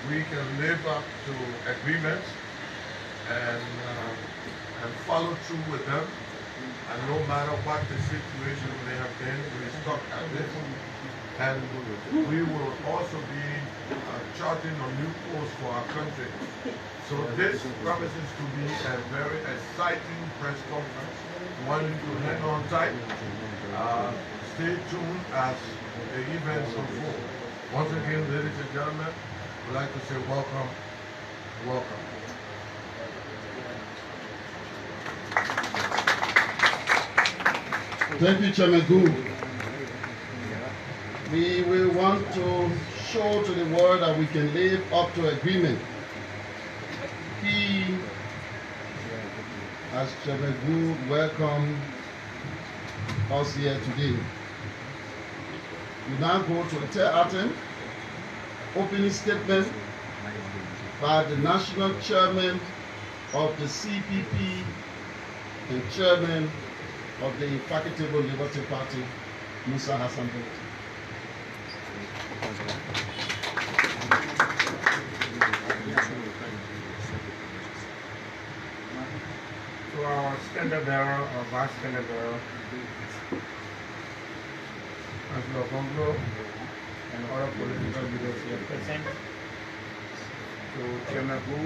we can live up to agreements and follow through with them. And no matter what the situation may have been, we stuck at this. And we will also be charting a new course for our country. So this promises to be a very exciting press conference, one to hang on tight. Stay tuned as the events unfold. Once again, ladies and gentlemen, we'd like to say welcome, welcome. Thank you, Chairman Gu. We will want to show to the world that we can live up to agreement. He, as Chairman Gu, welcome us here today. We now go to the third item, opening statement by the National Chairman of the CPP and Chairman of the Indefatigable Liberty Party, Musa Hassan. To our standard bearer, our vice standard bearer, Councillor Bongo, and other political leaders here present, to Chairman Gu,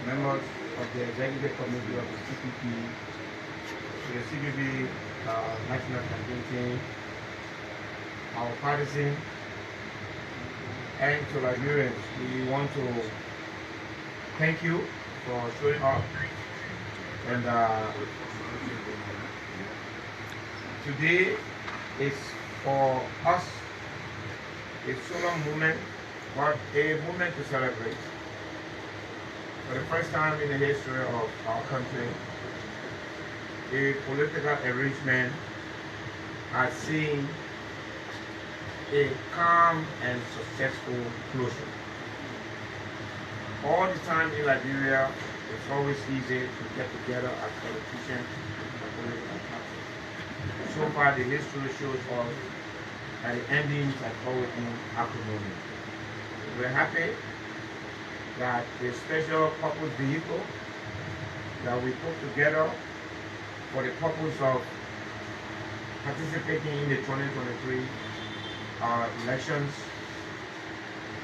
members of the Executive Committee of the CPP, to the CPP National Campaign Team, our partisan, and to Liberians, we want to thank you for showing up. And today is for us a solemn moment, but a moment to celebrate. For the first time in the history of our country, a political arrangement has seen a calm and successful closure. All the time in Liberia, it's always easy to get together as politicians and political parties. So far, the history shows us that the endings have always been acrimonious. We're happy that the special purpose vehicle that we put together for the purpose of participating in the 2023 elections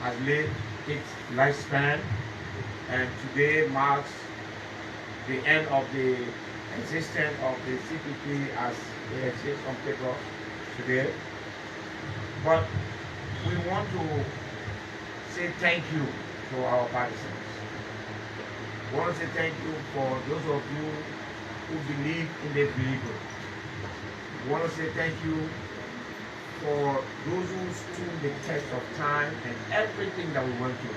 has laid its lifespan, and today marks the end of the existence of the CPP as it exists on paper today. But we want to say thank you to our partisans. We want to say thank you for those of you who believe in the vehicle. We want to say thank you for those who stood the test of time and everything that we went through.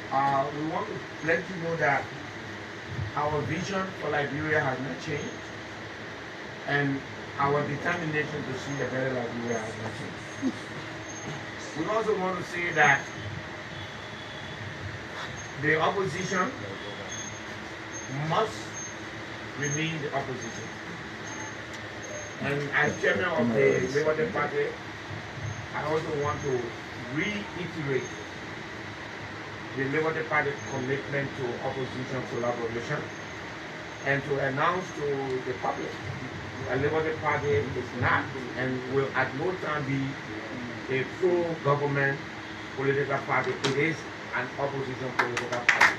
We want to let you know that our vision for Liberia has not changed, and our determination to see a better Liberia has not changed. We also want to say that the opposition must remain the opposition. And as chairman of the Liberty Party, I also want to reiterate the Liberty Party commitment to opposition collaboration and to announce to the public that Liberty Party is not and will at no time be a pro-government political party. It is an opposition political party.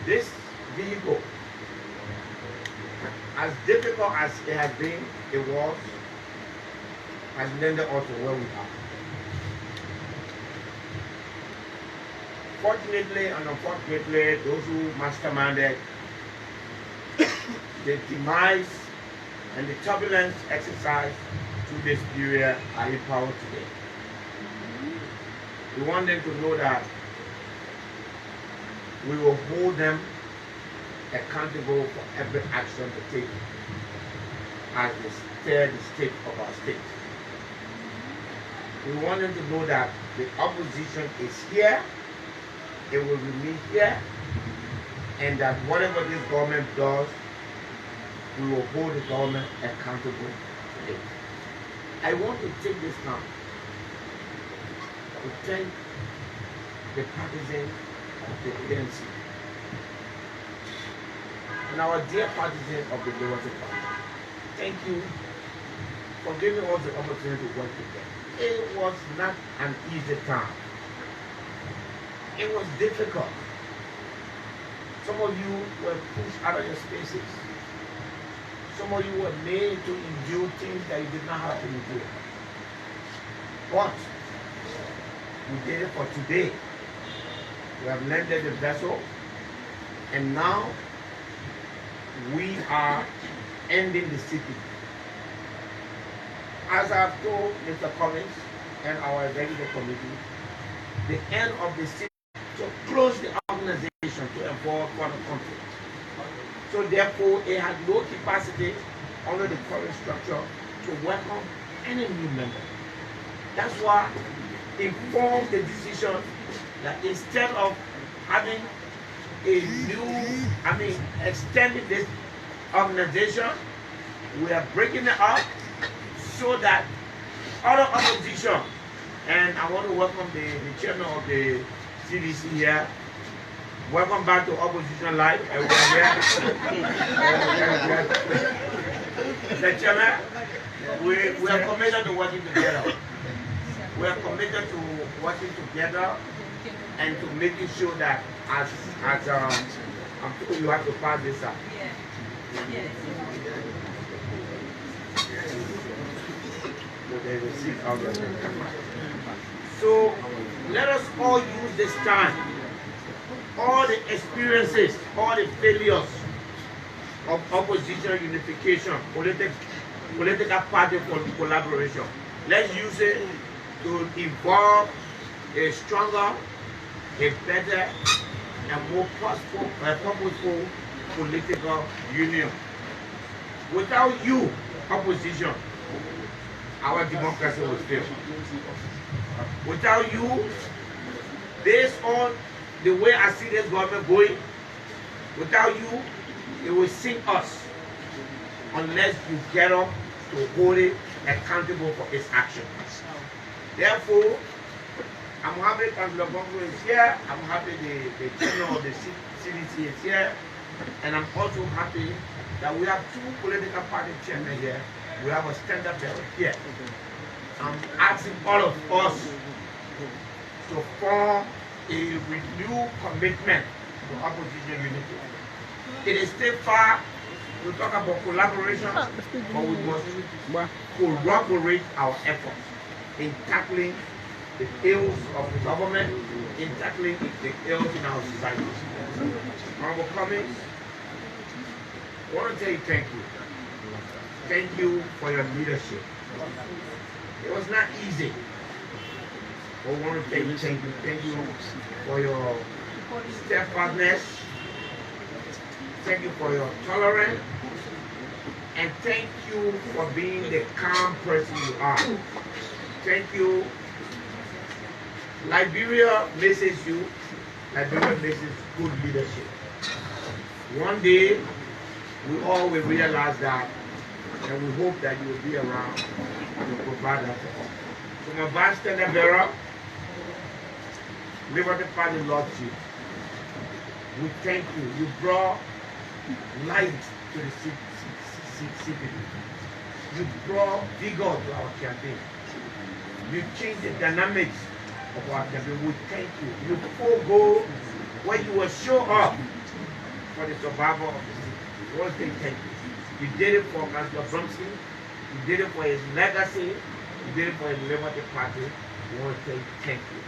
This vehicle, as difficult as it has been, has landed us to where we are. Fortunately and unfortunately, those who masterminded the demise and the turbulence exercised through this period are in power today. We want them to know that we will hold them accountable for every action they take as they steer the state of our state. We want them to know that the opposition is here, it will remain here, and that whatever this government does, we will hold the government accountable to it. I want to take this time to thank the partisans of the ANC and our dear partisans of the Liberty Party. Thank you for giving us the opportunity to work together. It was not an easy time. It was difficult. Some of you were pushed out of your spaces. Some of you were made to endure things that you did not have to endure. But we did it for today. We have landed the vessel, and now we are ending the city. As I've told Mr. Collins and our executive committee, the end of the city to close the organization to avoid further conflict. So therefore, it had no capacity under the current structure to welcome any new member. That's why it formed the decision that instead of having a new, extending this organization, we are breaking it up so that other opposition, and I want to welcome the chairman of the CDC here. Welcome back to Opposition Live. The chairman, we are committed to working together. We are committed to working together and to making sure that as I'm sure you have to pass this up. So let us all use this time, all the experiences, all the failures of opposition unification, political party collaboration. Let's use it to evolve a stronger, a better, and more purposeful political union. Without you, opposition, our democracy will fail. Without you, based on the way I see this government going, without you, it will sink us unless you get up to hold it accountable for its actions. Therefore, I'm happy Councillor Bongo is here. I'm happy the chairman of the CDC is here. And I'm also happy that we have two political party chairmen here. We have a standard bearer here. I'm asking all of us to form a renewed commitment to opposition unity. It is still far. We talk about collaboration, but we must corroborate our efforts in tackling the ills of the government, in tackling the ills in our society. Honorable Cummings, I want to tell you thank you. Thank you for your leadership. It was not easy. I want to thank you. Thank you for your steadfastness. Thank you for your tolerance. And thank you for being the calm person you are. Thank you. Liberia misses you. Liberia misses good leadership. One day, we all will realize that, and we hope that you will be around to provide that for us. So my vice standard bearer, Liberty Party Lordship, we thank you. You brought light to the city. You brought vigor to our campaign. You changed the dynamics of our campaign. We thank you. You forego when you will show up for the survival of the city. We want to say thank you. You did it for Councillor Bromsky. You did it for his legacy. You did it for his Liberty Party. We want to say thank you.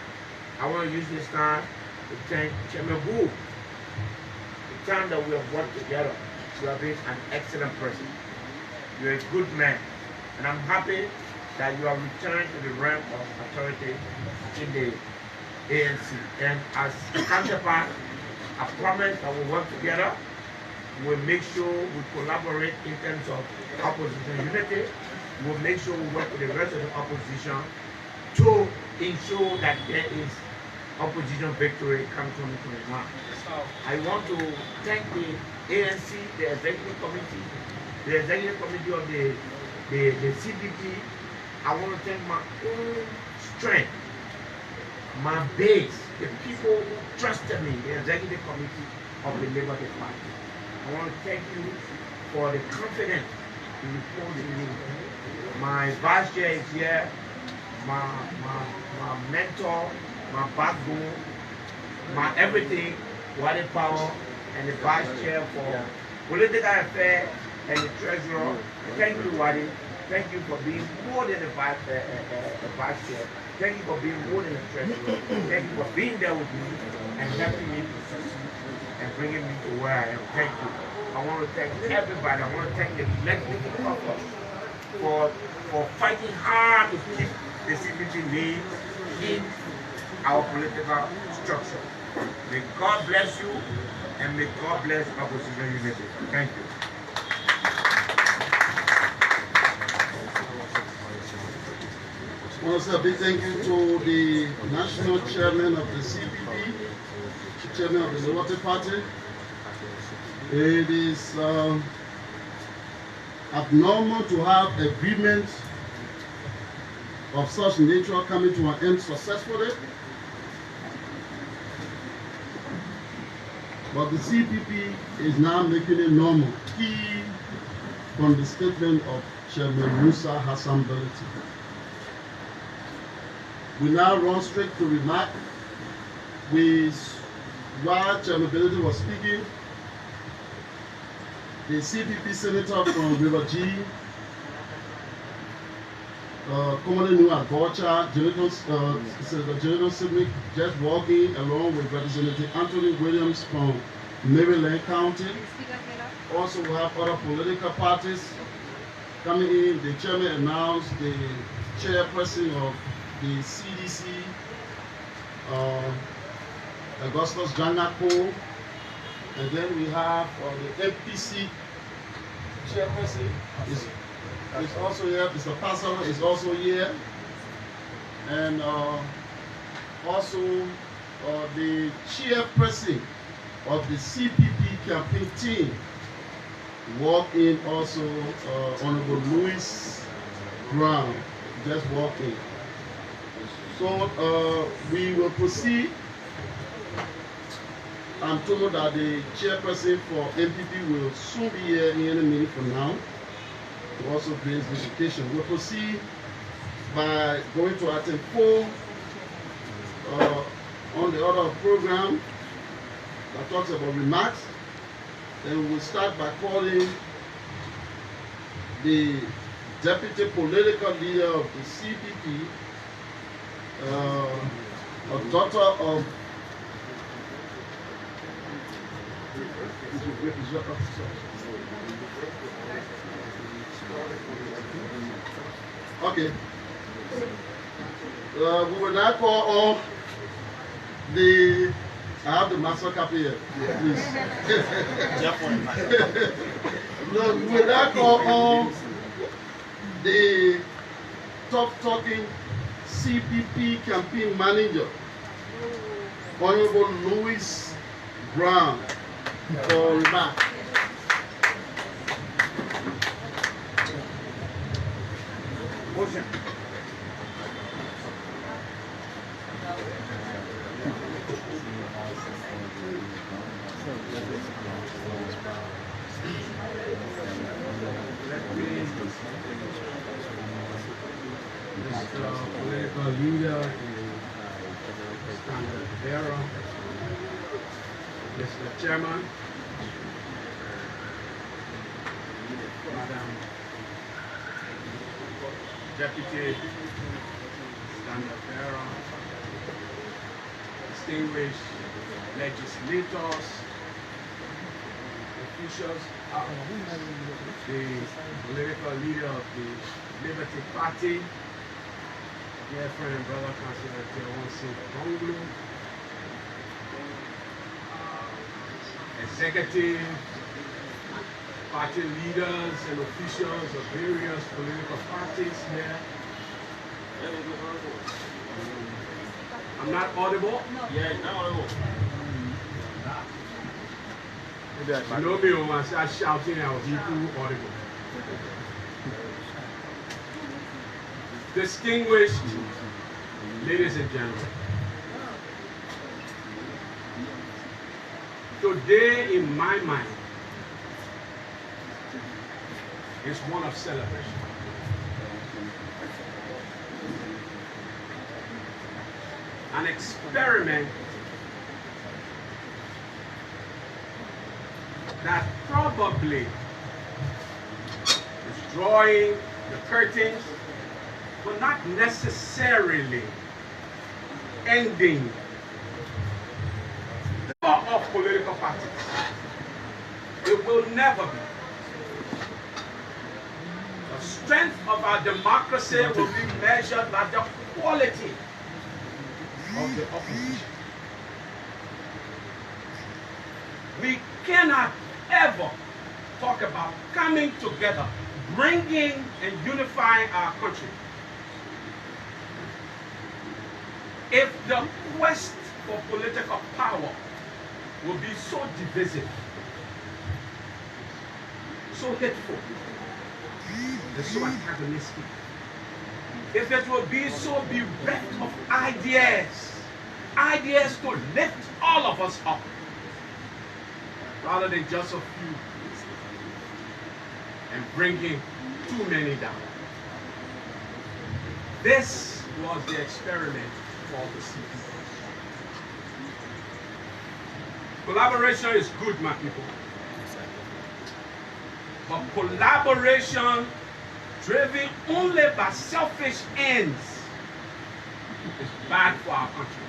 I want to use this time to thank Chairman Wu. The time that we have worked together, you have been an excellent person. You're a good man. And I'm happy that you have returned to the realm of authority in the ANC. And as counterpart, I promise that we'll work together. We'll make sure we collaborate in terms of opposition unity. We'll make sure we work with the rest of the opposition to ensure that there is opposition victory come 2021. I want to thank the ANC, the executive committee of the CDP, I want to thank my own strength, my base, the people who trusted me, the executive committee of the Liberty Party. I want to thank you for the confidence you repose in me. My vice chair is here, my mentor, my backbone, my everything, Wadi Power, and the vice chair for political affairs and the treasurer. Thank you, Wadi. Thank you for being more than a vice chair. Thank you for being more than a treasurer. Thank you for being there with me and helping me to succeed and bringing me to where I am. Thank you. I want to thank everybody. I want to thank the legislative caucus for fighting hard to keep the CPP name in our political structure. May God bless you and may God bless opposition unity. Thank you. I want to say a big thank you to the national chairman of the CPP, chairman of the Liberty Party. It is abnormal to have agreement of such nature coming to an end successfully. But the CPP is now making it normal, key from the statement of Chairman Musa Hassan Belati. We now run straight to remark. While Chairman Belati was speaking, the CPP senator from River G, commonly known as Bocha, General Sidnick, just walking along with Representative Anthony Williams from Maryland County. Also, we have other political parties coming in. The chairman announced the chairperson of the CDC, Augustus Janako, and then we have the MPC chairperson is also here. Mr. Passel is also here, and also the chairperson of the CPP campaign team walk in. Also, Honorable Louis Brown just walked in. So we will proceed. I'm told that the chairperson for MPP will soon be here in any minute from now to also bring verification. We'll proceed by going to item 4 on the order of program that talks about remarks. Then we will start by calling the deputy political leader of the CPP, a daughter of okay. We will now call on the. I have the master copy here, please. No, we will now call on the talking CPP campaign manager, Honorable Louis Brown, for remarks. Motion. Political leader, standard bearer, Mr. Chairman, Madam Deputy Standard Bearer, distinguished legislators, officials, the political leader of the Liberty Party, dear friend and brother Councilor Tewansi Bonglu, executive, party leaders and officials of various political parties here. I'm not audible? Yeah, it's not audible. You know me when I start shouting, I will be too audible. Distinguished ladies and gentlemen, today in my mind is one of celebration. An experiment that probably is drawing the curtains, but not necessarily ending the power of political parties. It will never be. The strength of our democracy will be measured by the quality of the opposition. We cannot ever talk about coming together, bringing and unifying our country, if the quest for political power will be so divisive, so hateful, and so antagonistic, if it will be so bereft of ideas to lift all of us up, rather than just a few, and bringing too many down. This was the experiment for the CP. Collaboration is good, my people. But collaboration driven only by selfish ends is bad for our country.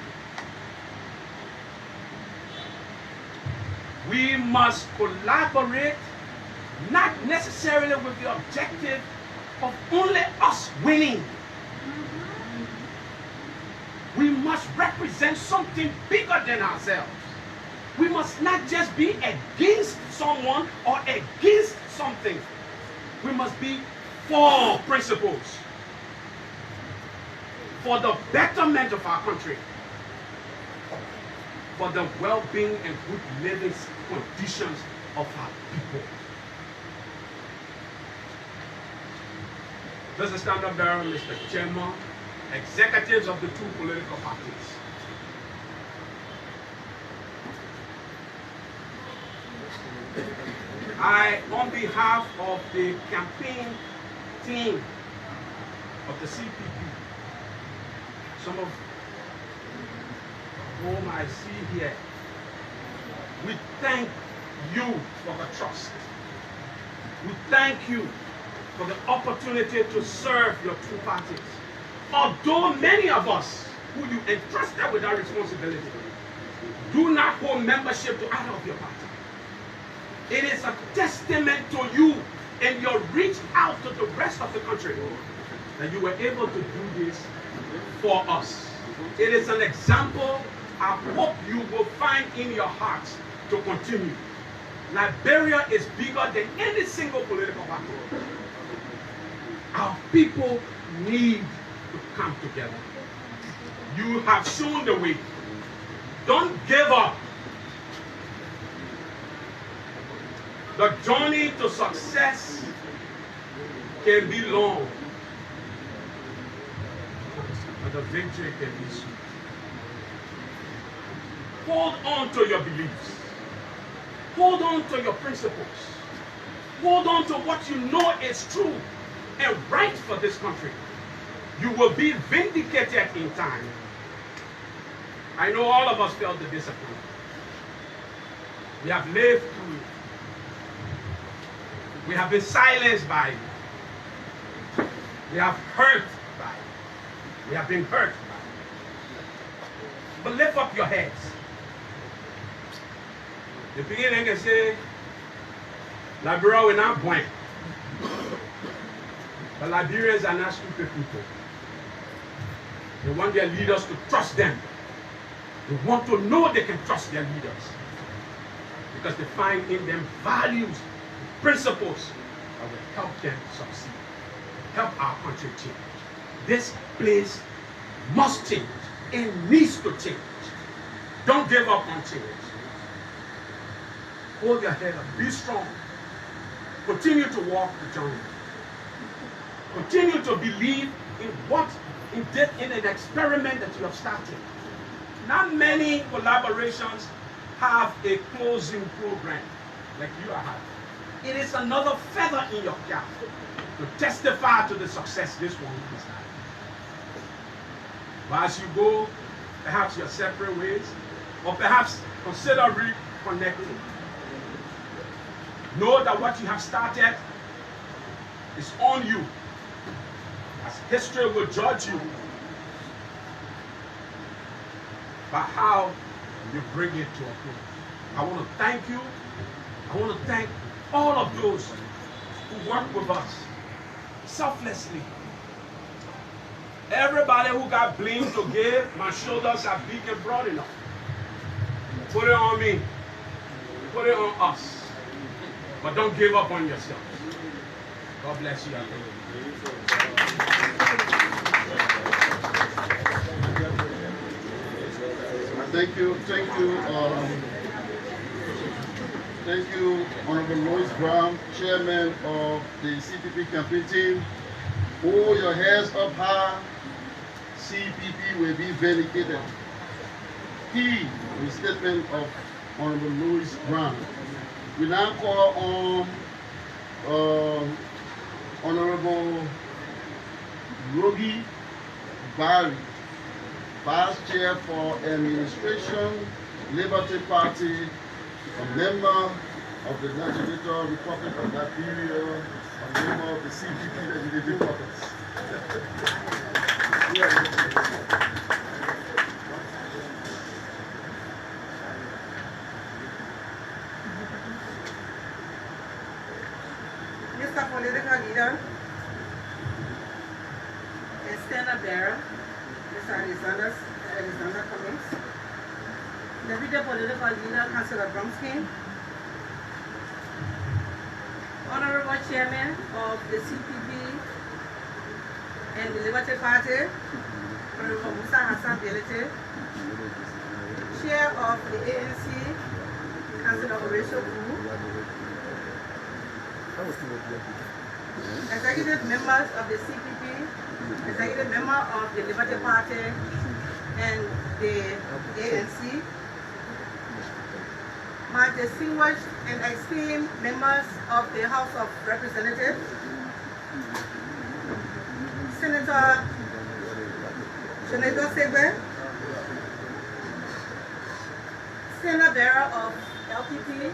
We must collaborate, not necessarily with the objective of only us winning. We must represent something bigger than ourselves. We must not just be against someone or against something. We must be for principles, for the betterment of our country, for the well-being and good living conditions of our people. Mr. Standard Bearer, Mr. Chairman, executives of the two political parties, I, on behalf of the campaign team of the CPP, some of whom I see here, we thank you for the trust. We thank you for the opportunity to serve your two parties. Although many of us who you entrusted with that responsibility do not hold membership to either of your parties, it is a testament to you and your reach out to the rest of the country that you were able to do this for us. It is an example I hope you will find in your hearts to continue. Liberia is bigger than any single political party. Our people need to come together. You have shown the way. Don't give up. The journey to success can be long, but the victory can be sweet. Hold on to your beliefs. Hold on to your principles. Hold on to what you know is true and right for this country. You will be vindicated in time. I know all of us felt the disappointment. We have lived through it. We have been silenced by it. We have hurt by it. We have been hurt by it. But lift up your heads. The beginning can say, Liberia will not blank. But Liberians are not stupid people. They want their leaders to trust them. They want to know they can trust their leaders. Because they find in them values, principles that will help them succeed. Help our country change. This place must change. It needs to change. Don't give up on change. Hold your head up. Be strong. Continue to walk the journey. Continue to believe in an experiment that you have started. Not many collaborations have a closing program like you are having. It is another feather in your cap to testify to the success this one has had. But as you go, perhaps your separate ways, or perhaps consider reconnecting. Know that what you have started is on you, as history will judge you by how you bring it to a close. I want to thank you. I want to thank all of those who work with us selflessly. Everybody who got bling to give, my shoulders are big and broad enough. Put it on me. Put it on us. But don't give up on yourself. God bless you. Thank you, Honorable Louis Brown, Chairman of the CPP campaign team. Hold your heads up high. CPP will be vindicated. Key the statement of Honorable Louis Brown. We now call on Honorable Rogi Barry, Vice Chair for Administration, Liberty Party, a member of the Legislative Republic of Liberia, a member of the CPP Legislative Caucus. Mr. Political Leader, and Standard Bearer, Mr. Alexander Cummings, Deputy Political Leader, Councillor Bromsky, Honorable Chairman of the CPP and the Liberty Party, Honorable Musa Hassan Belete, Chair of the ANC, Councillor Horatio Boo, executive members of the CPP, executive member of the Liberty Party and the ANC, my distinguished and esteemed members of the House of Representatives, Senator Senator Segbe, Standard Bearer of LPP,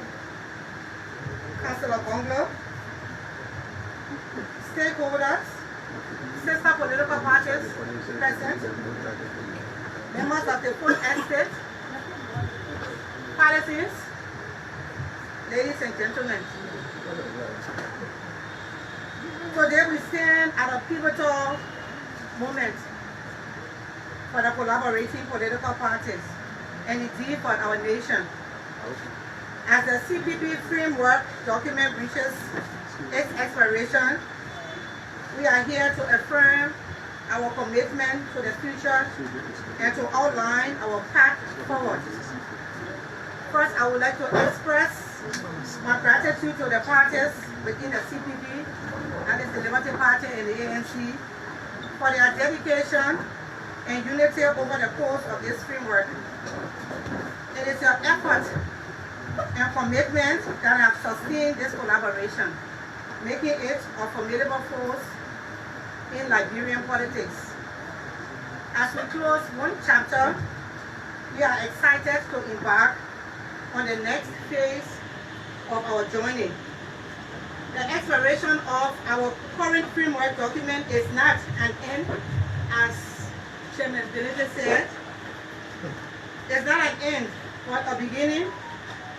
Councillor Bonglo, stakeholders, sister political parties present, members of the full estate, partisans, ladies and gentlemen. Today we stand at a pivotal moment for the collaborating political parties and indeed for our nation. As the CPP framework document reaches its expiration, we are here to affirm our commitment to the future and to outline our path forward. First, I would like to express my gratitude to the parties within the CPP, that is the Liberty Party and the ANC, for their dedication and unity over the course of this framework. It is your effort and commitment that have sustained this collaboration, making it a formidable force in Liberian politics. As we close one chapter, we are excited to embark on the next phase of our journey. The expiration of our current framework document is not an end, as Chairman Benedict said. It's not an end, but a beginning,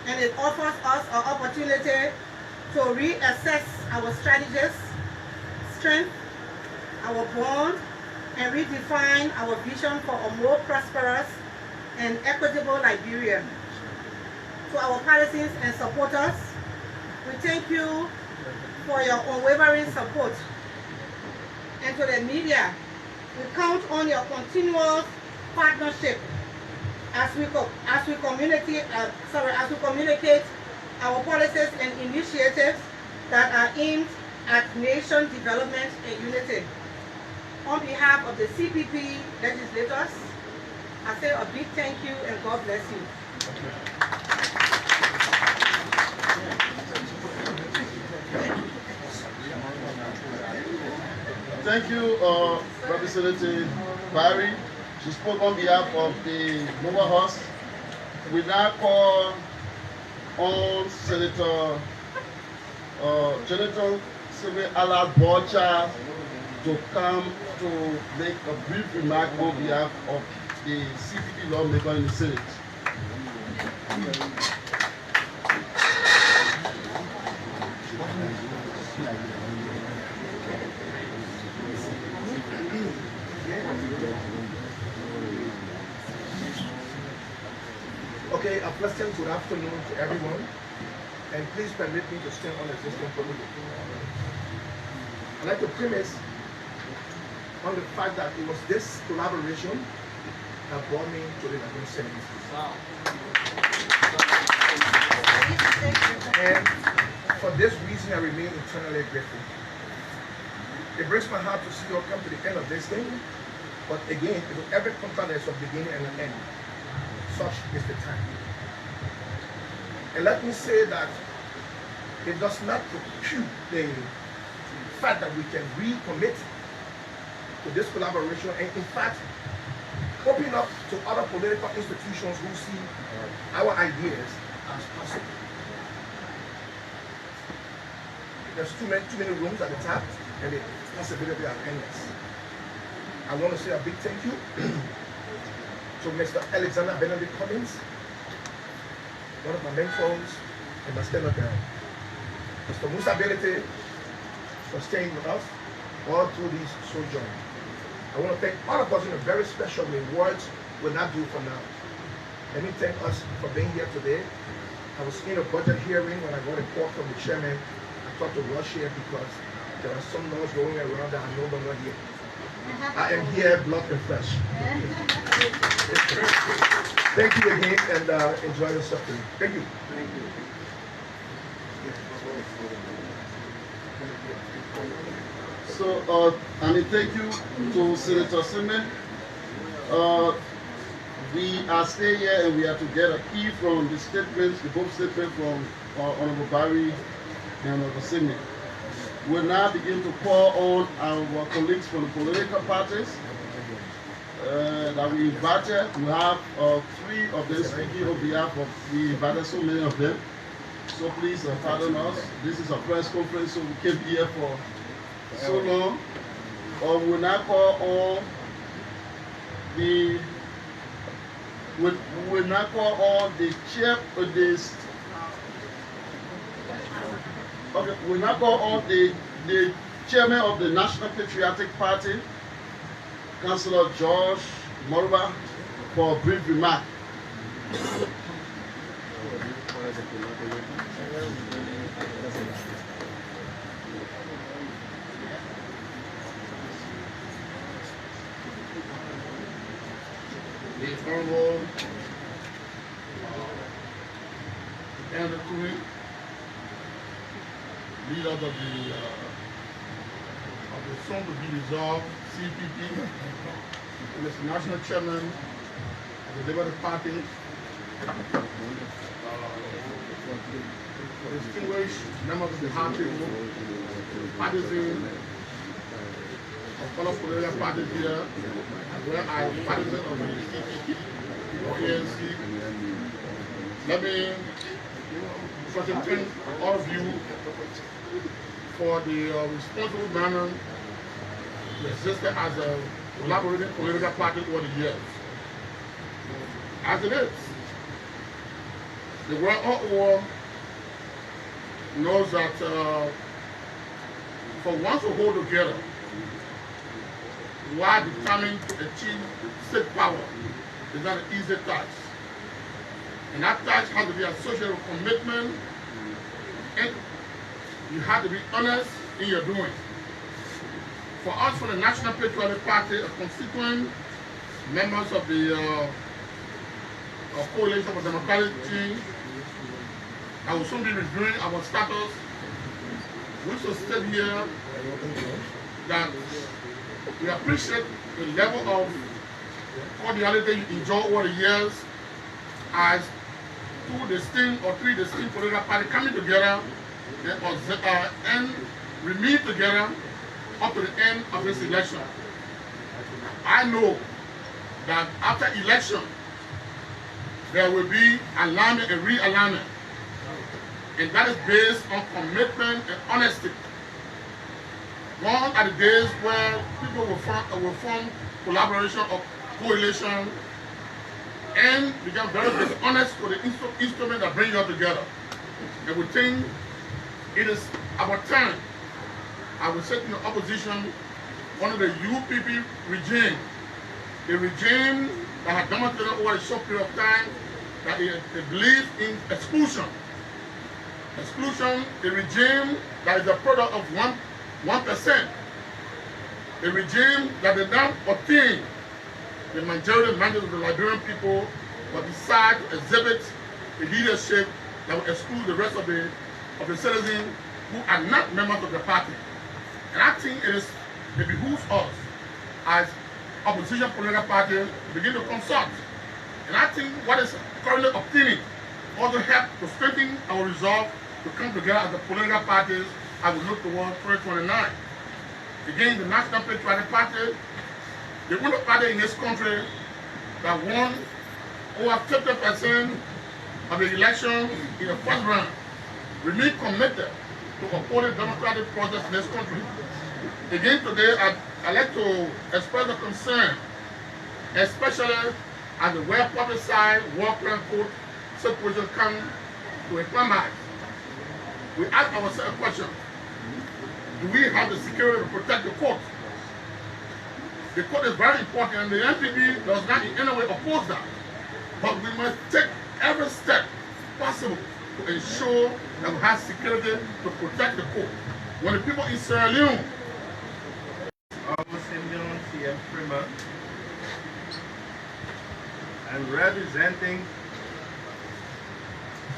and it offers us an opportunity to reassess our strategies, strength, our bond, and redefine our vision for a more prosperous and equitable Liberia. To our partisans and supporters, we thank you for your unwavering support. And to the media, we count on your continuous partnership as we communicate our policies and initiatives that are aimed at nation development and unity. On behalf of the CPP legislators, I say a big thank you and God bless you. Thank you, Representative Barry. She spoke on behalf of the Mobile House. We now call on Senator Sylvia Allard Borcha to come to make a brief remark on behalf of the CPP lawmaker in the Senate. Okay, a pleasant good afternoon to everyone, and please permit me to stand on existing provision. I'd like to premise on the fact that it was this collaboration that brought me to the 1970s. And for this reason, I remain eternally grateful. It breaks my heart to see you all come to the end of this thing, but again, with every contract there's a beginning and an end. Such is the time. And let me say that it does not preclude the fact that we can recommit to this collaboration and in fact open up to other political institutions who see our ideas as possible. There's too many rooms at the top and the possibility are endless. I want to say a big thank you to Mr. Alexander Benedict Collins, one of my mentors in my stand up down. Mr. Musa Belete for staying with us all through this sojourn. I want to thank all of us in a very special way. Words will not do for now. Let me thank us for being here today. I was in a budget hearing when I got a call from the chairman. I thought to rush here because there are some noise going around that I'm no longer here. I am here, blood and flesh. Thank you again, and enjoy yourself. Thank you. Thank you. So, thank you to Senator Simon. We are staying here and we are to get a key from the statements, the both statements from Honorable Barry and Honorable Simon. We'll now begin to call on our colleagues from the political parties that we invited. We have 3 of them speaking on behalf of, we invited so many of them. So please pardon us. This is a press conference, so we came here for so long. We'll now call on the, we'll now call on the chair of this. Okay, we now call on the chairman of the National Patriotic Party, Councillor George Moruba, for a brief remark. The Honorable Andrew Kuri, leader of the soon-to-be dissolved CPP, Mr. National Chairman of the Liberty Party, distinguished members of the High Table, partisans of other political parties here, as well as partisans of the CPP, ANC. Let me first thank all of you for the responsible manner you existed as a collaborating political party over the years. As it is, the world all over knows that for once to hold together, while determined to achieve state power is not an easy task. And that task has to be associated with commitment, and you have to be honest in your doing. For us from the National Patriotic Party, a constituent members of the coalition for democratic change, I will soon be reviewing our status. We should state here that We appreciate the level of cordiality you enjoy over the years as two distinct or three distinct political parties coming together and remain together up to the end of this election. I know that after election, there will be alignment and realignment. And that is based on commitment and honesty. One are the days where people will form collaboration or coalition and become very dishonest with the instrument that bring you all together. And we think it is about time. I will say to the opposition, one of the UPP regime, a regime that had demonstrated over a short period of time that they believe in exclusion. Exclusion, a regime that is the product of 1%. A regime that did not obtain the majority mandate of the Liberian people, but decide to exhibit a leadership that will exclude the rest of the citizens who are not members of the party. And I think it behooves us as opposition political parties to begin to consult. And I think what is currently obtaining also help to strengthen our resolve to come together as the political parties as we look towards 2029. Again, the National Patriotic Party, the only party in this country that won over 50% of the election in the first round, remain committed to upholding the democratic process in this country. Again today, I'd like to express the concern, especially as the well-publicized war crime code situation comes to a climax. We ask ourselves a question: do we have the security to protect the court? The court is very important, and the NPP does not in any way oppose that. But we must take every step possible to ensure that we have security to protect the court. When the people in Sierra Leone, CM Freeman, and representing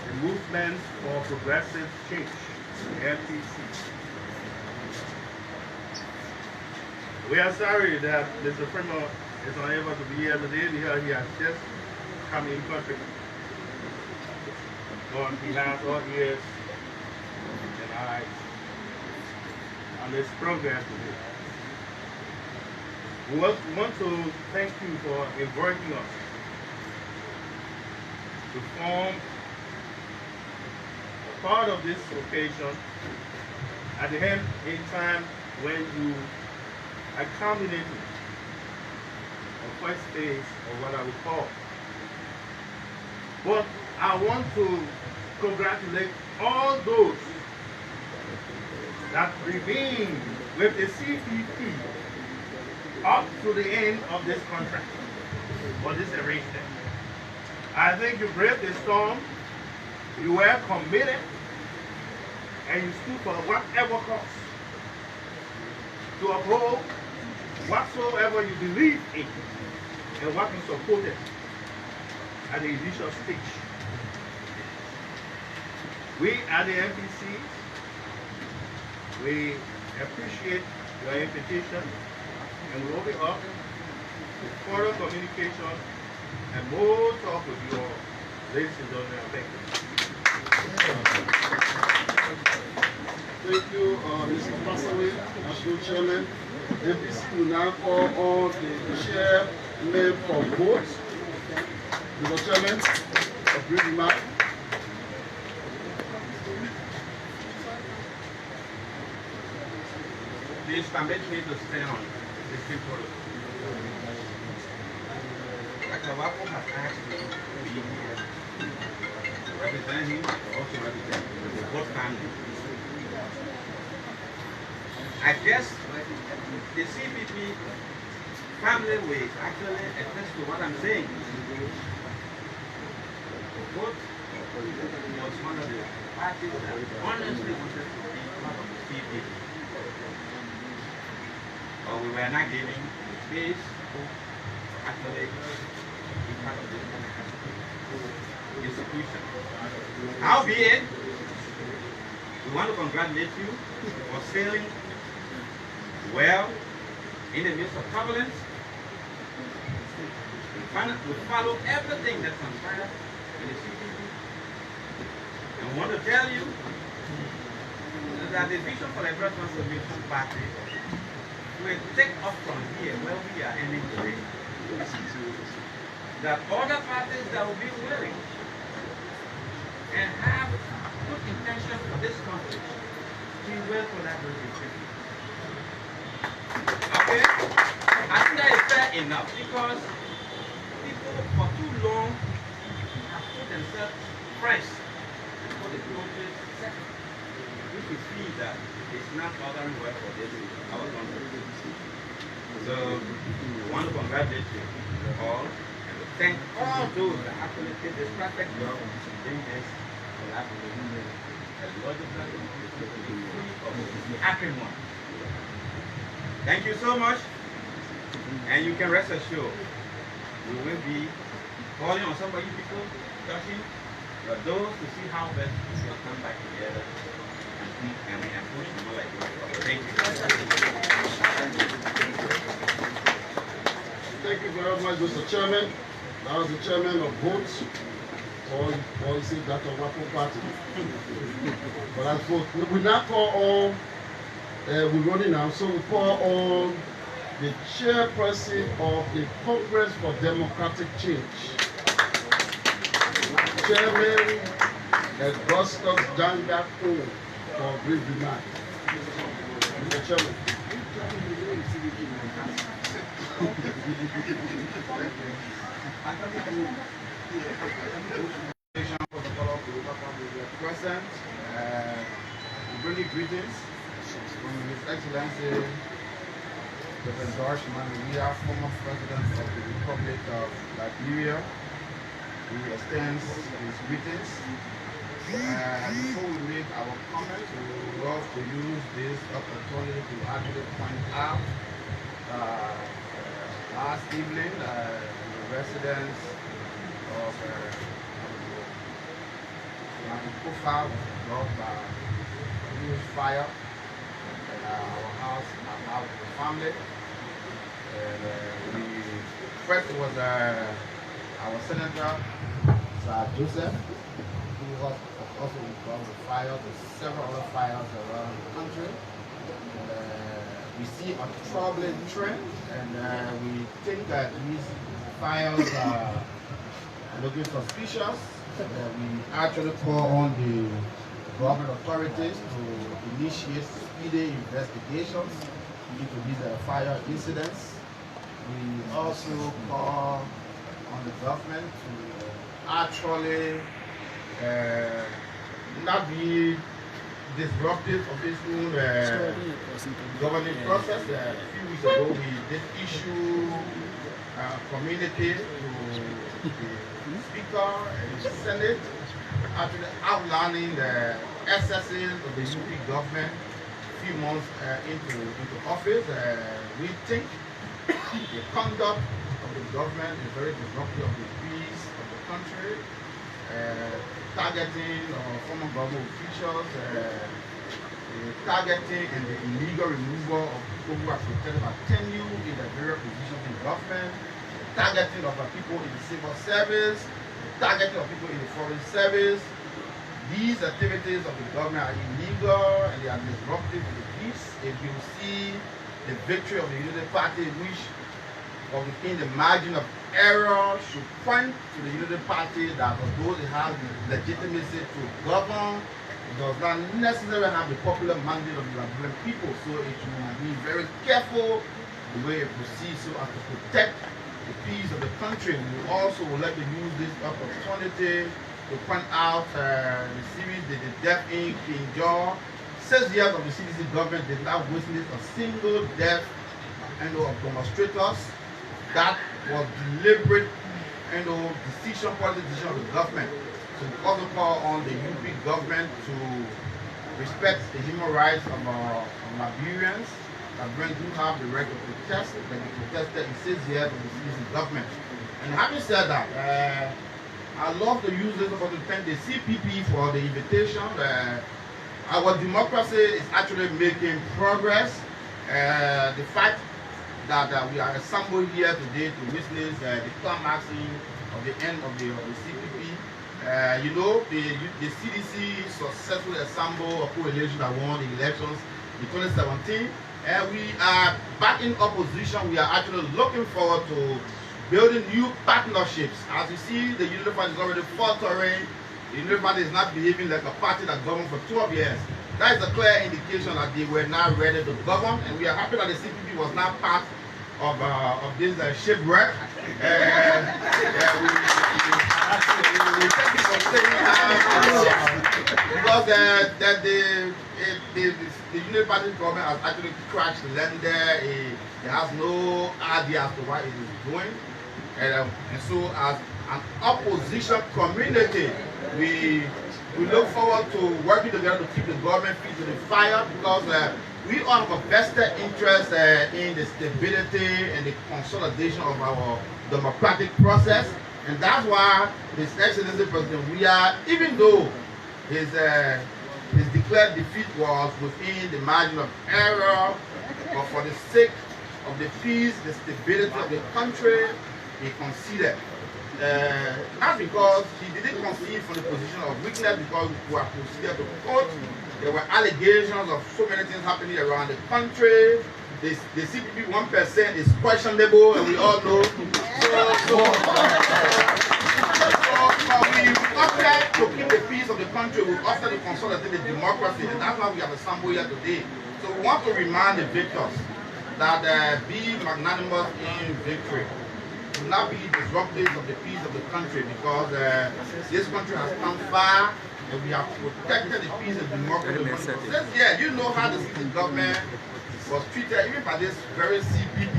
the Movement for Progressive Change, MPC. We are sorry that Mr. Freeman is unable to be here today because he has just come in country. But he has all ears and eyes on this program today. We want to thank you for inviting us to form a part of this occasion at the end in time when you are culminating the first phase of what I would call. But I want to congratulate all those that remain with the CPP up to the end of this contract for this arrangement. I think you braved the storm, you were committed, and you stood for whatever cost to uphold whatsoever you believe in and what you supported at the initial stage. We at the MPC, we appreciate your invitation, and we will be up to further communication and more talk with you all. Ladies and gentlemen, thank you. Thank you, Mr. Pasaway, National Chairman. APC will now call on the chairman for vote. Mr. Chairman, a brief remark. Please permit me to stay on the people. Dr. Wapo has asked me to be here to represent him, also represent the both families. I guess the CPP family will actually attest to what I'm saying. Both was one of the parties that honestly wanted to be part of the CPP. But we were not given the space to actually be part of this institution. Howbeit, we want to congratulate you for sailing well in the midst of turbulence, we follow everything that transpires in the city. And we want to tell you that the vision for the Liberal Transformation Party will take us from here where we are ending today. That other parties that will be willing and have good intention for this country, we will collaborate with you. Okay? I think that is fair enough because people for too long have put themselves first before the country second. Which we feel that it's not ordering well for this our country. So we want to congratulate you all and to thank all those that actually did this perfect job of doing this collaboration as logical of happy one. Thank you so much, and you can rest assured we will be calling on some of you people, touching your doors to see how best we can come back together and push more like this. Thank you. Thank you very much, Mr. Chairman. That was the chairman of votes, or you say that of Wapo Party. But that's vote. We now call on, we're running now, so we call on the chairperson of the Congress for Democratic Change, Chairman Augustus Janga Ko, for brief remark. Mr. Chairman. Present, we bring you greetings from His Excellency President George Manawiya, former President of the Republic of Liberia. He extends his greetings. Before we make our comments, we would love to use this opportunity to actually point out last evening the residents of Kufa was brought by a huge fire in our house, with the family. And first was our Senator, Sir Joseph, who was also involved with fire. There's several other fires around the country. We see a troubling trend, and we think that these fires are looking suspicious. We actually call on the government authorities to initiate speedy investigations into these fire incidents. We also call on the government to actually not be disruptive of its own governing process. A few weeks ago, we did issue a communique to the Speaker and the Senate, actually outlining the excesses of the UP government a few months into office. We think the conduct of the government is very disruptive of the peace of the country, targeting former government officials, targeting and the illegal removal of people who are protected by tenure in the various positions in government, targeting of people in the civil service, targeting of people in the foreign service. These activities of the government are illegal and they are disruptive to the peace. If you see the victory of the Unity Party, which in the margin of error should point to the Unity Party that although it has the legitimacy to govern, it does not necessarily have the popular mandate of the Liberian people. So it will be very careful the way it proceeds so as to protect the peace of the country. We also would like to use this opportunity to point out the series the Death Inc. in Jaw. 6 years of the CDC government did not witness a single death of demonstrators. That was deliberate decision, policy decision of the government. So we also call on the UP government to respect the human rights of Liberians. Liberians do have the right to protest, but they protested in 6 years of the CDC government. And having said that, I love to use this opportunity to thank the CPP for the invitation. Our democracy is actually making progress. The fact that we are assembled here today to witness the climaxing of the end of the CPP. You know, the CDC successfully assembled a coalition that won the elections in 2017. And we are back in opposition. We are actually looking forward to building new partnerships. As you see, the Unity Party is already faltering. The Unity Party is not behaving like a party that governed for 12 years. That is a clear indication that they were not ready to govern, and we are happy that the CPP was not part of this shipwreck. We thank you for saying because the Unity Party government has actually crashed the land there. It has no idea as to what it is doing. And so as an opposition community, we look forward to working together to keep the government feet to the fire, because we all have a vested interest in the stability and the consolidation of our democratic process. And that's why His Excellency President, we are, even though his declared defeat was within the margin of error, but for the sake of the peace, the stability of the country, he conceded. Not because he didn't concede from the position of weakness, because we were proceeded to court. There were allegations of so many things happening around the country. The CPP 1% is questionable, and we all know. So we opted to keep the peace of the country. We opted to consolidate the democracy, and that's why we have assembled here today. So we want to remind the victors that be magnanimous in victory. Do not be disruptive of the peace of the country, because this country has come far, and we have protected the peace and democracy. Since, yeah, you know how the government was treated, even by this very CPP.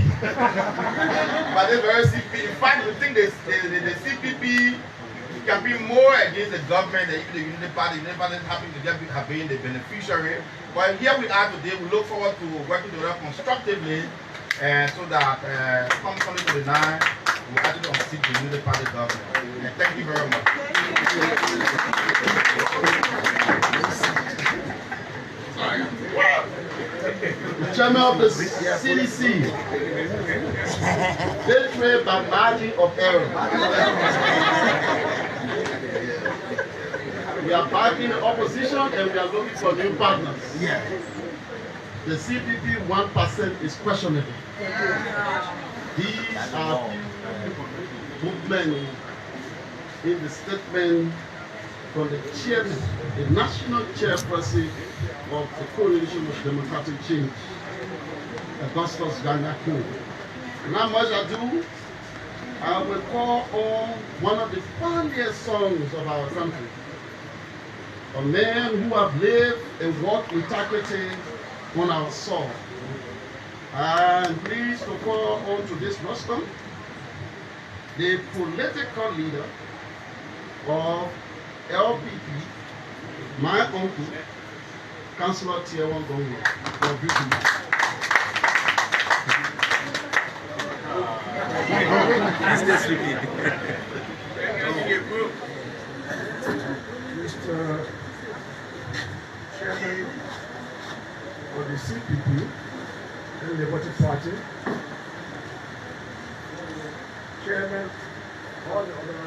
By this very CPP. In fact, we think the CPP can be more against the government than even the Unity Party. The Unity Party happens to have been the beneficiary. But here we are today. We look forward to working together constructively, so that come 2029, we actually unseat the Unity Party government. And thank you very much. The chairman of the CDC, betrayed by margin of error. We are back in the opposition, and we are looking for new partners. Yeah. The CPP 1% is questionable. These are movement in the statement from the chairman, the national chairperson of the Coalition of Democratic Change, Augustus Ghana King. Not much ado, I will call on one of the funniest songs of our country. A man who have lived and walked integrity on our soul. I'm pleased to call on to this rostrum the political leader of LPP, my uncle, Councillor Tiawan Gongo, for greeting. Mr. Chairman of the CPP and the Liberty Party, Chairman, all the other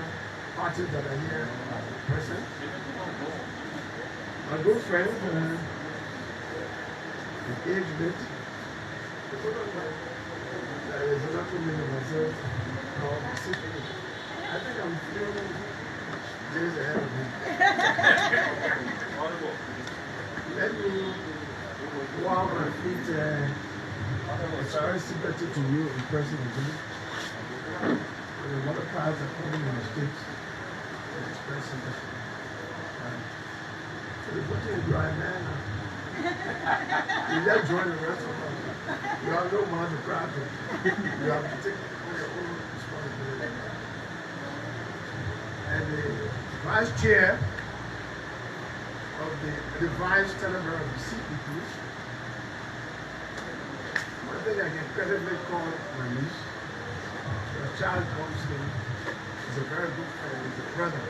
parties that are here present, my good friend, the age bit, there is another woman of myself called the CPP. I think I'm few days ahead of him. Let me warm my feet. It's very sympathy to you in person again. A lot of cars are coming on the streets. It's very sympathy. So you're putting a dry man now. You just join the rest of us. You have no man to cry to. You have to take your own responsibility. And the vice chair of the vice telegram of the CPP, one thing I can credibly call my niece, Charles Bumstein, is a very good friend, he's a brother.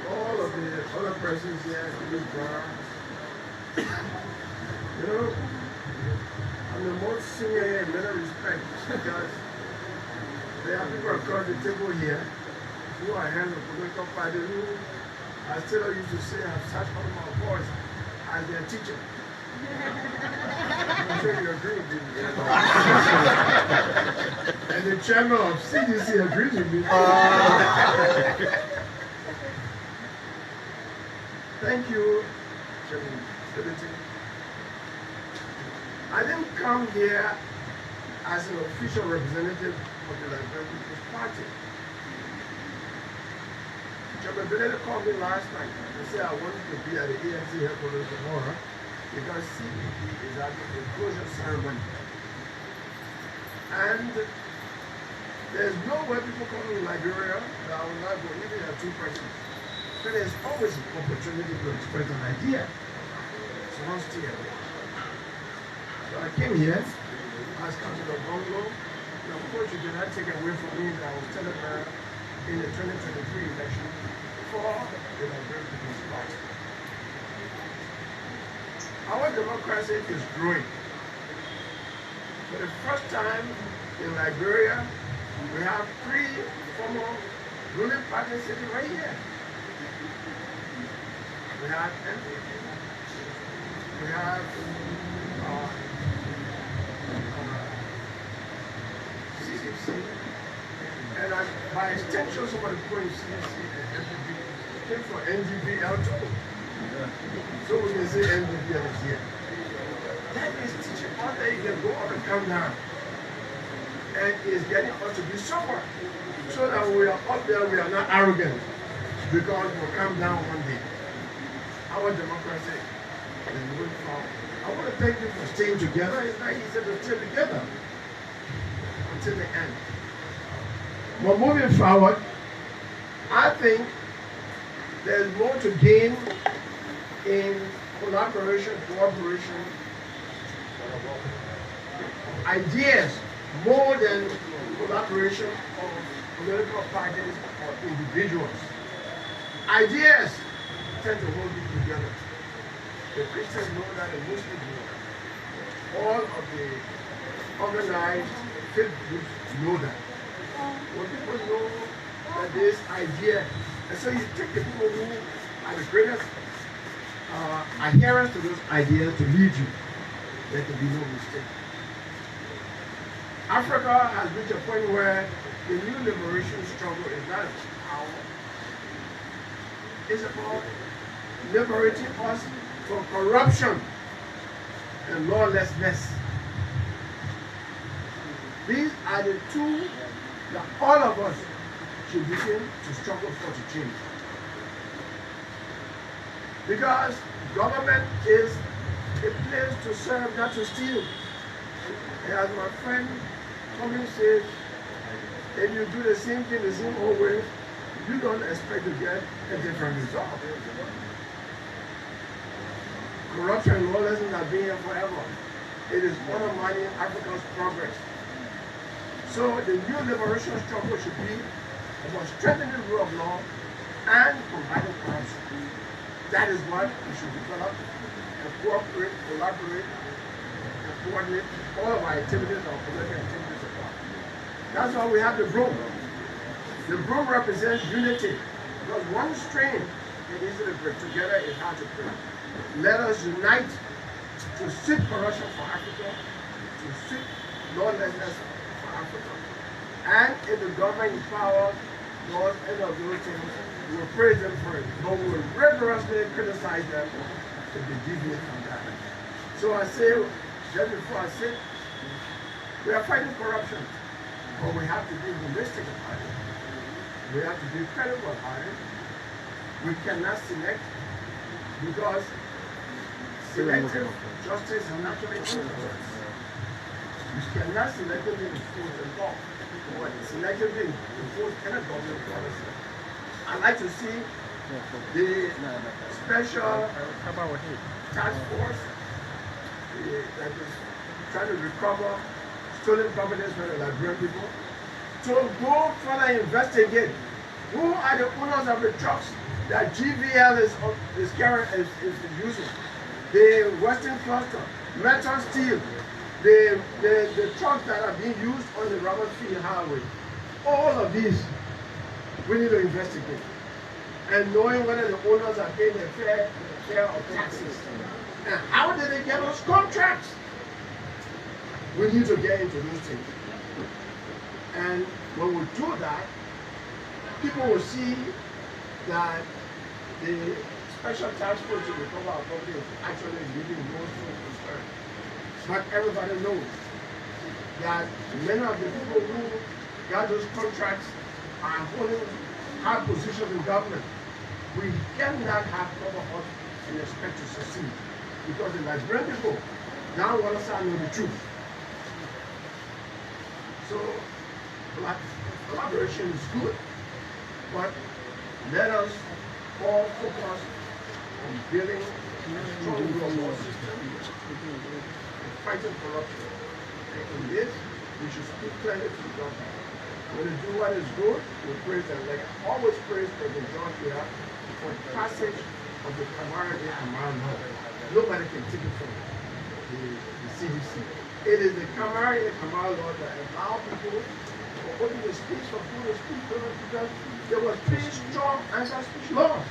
All of the other persons here, you know, I'm the most senior here in many respects because there are people across the table here who are heads of political parties who I still used to say have such all my boys as their teacher. I'm sure you agree with me. And the chairman of CDC agrees with me. Thank you, Chairman. I didn't come here as an official representative of the Liberian People's Party. Chairman Benedict called me last night and said I wanted to be at the ANC headquarters tomorrow because CPP is having a closure ceremony. And there's nowhere people come in Liberia that I will not go, even at 2 persons. But there's always an opportunity to express an idea. So I'm still here. So I came here as Councilor Bongo. And of course, you cannot take away from me that I was telling her in the 2023 election for the Liberian People's Party. Our democracy is growing. For the first time in Liberia, we have 3 former ruling parties sitting right here. We have NPP, we have CCC, and by extension, some of the people in CCC and NPP came from NGBL too. So we can say NGBL is here. That is teaching us that you can go up and come down. And it's getting us to be sober. So that when we are up there, we are not arrogant. Because we'll come down one day. Our democracy is moving forward. I want to thank you for staying together. It's not easy to stay together until the end. But moving forward, I think there's more to gain in collaboration, cooperation, ideas more than collaboration of political parties or individuals. Ideas tend to hold you together. The Christians know that, the Muslims know that. All of the organized faith groups know that. When people know that there's idea, and so you take the people who are the greatest adherents to those ideas to lead you, there can be no mistake. Africa has reached a point where the new liberation struggle is not about power. It's about liberating us from corruption and lawlessness. These are the 2 that all of us should begin to struggle for to change. Because government is a place to serve, not to steal. As my friend Tommy says, if you do the same thing the same old way, you don't expect to get a different result. Corruption and lawlessness have been here forever. It is undermining Africa's progress. So the new liberation struggle should be about strengthening the rule of law and combating corruption. That is what we should develop and cooperate, collaborate, and coordinate all of our activities, our political activities about. That's why we have the broom. The broom represents unity, because one strain is easy to break. Together is hard to break. Let us unite to seek corruption for Africa, to seek lawlessness for Africa. And if the government is power does any of those things, we will praise them for it, but we will rigorously criticize them if they deviate from that. So I say, just before I say, we are fighting corruption, but we have to be realistic about it. We have to be credible about it. We cannot select, because selective justice is naturally injustice. You cannot selectively enforce the law, but selectively enforce any government policy. I'd like to see the special task force that is trying to recover stolen properties from the Liberian people to go further investigate who are the owners of the trucks that GVL is using. The Western Cluster, Metal Steel, the trucks that are being used on the Robert Field Highway, all of these, we need to investigate. And knowing whether the owners are paying their fair share of taxes. And how did they get those contracts? We need to get into those things. And when we do that, people will see that the special task force to recover our property is actually giving no concern. But everybody knows that many of the people who got those contracts are holding high positions in government. We cannot have cover up and expect to succeed because the Nigerian people now want us to know the truth. So collaboration is good, but let us all focus on building a strong global system and fighting corruption. And in this, we should speak clearly to the government. When they do what is good, we praise them. Like I always praise President John here for the passage of the Kamara de Amman law. Nobody can take it from the CDC. It is the Kamara de Amman law that allows people to open the speech for people to speak because there were 3 strong anti-speech laws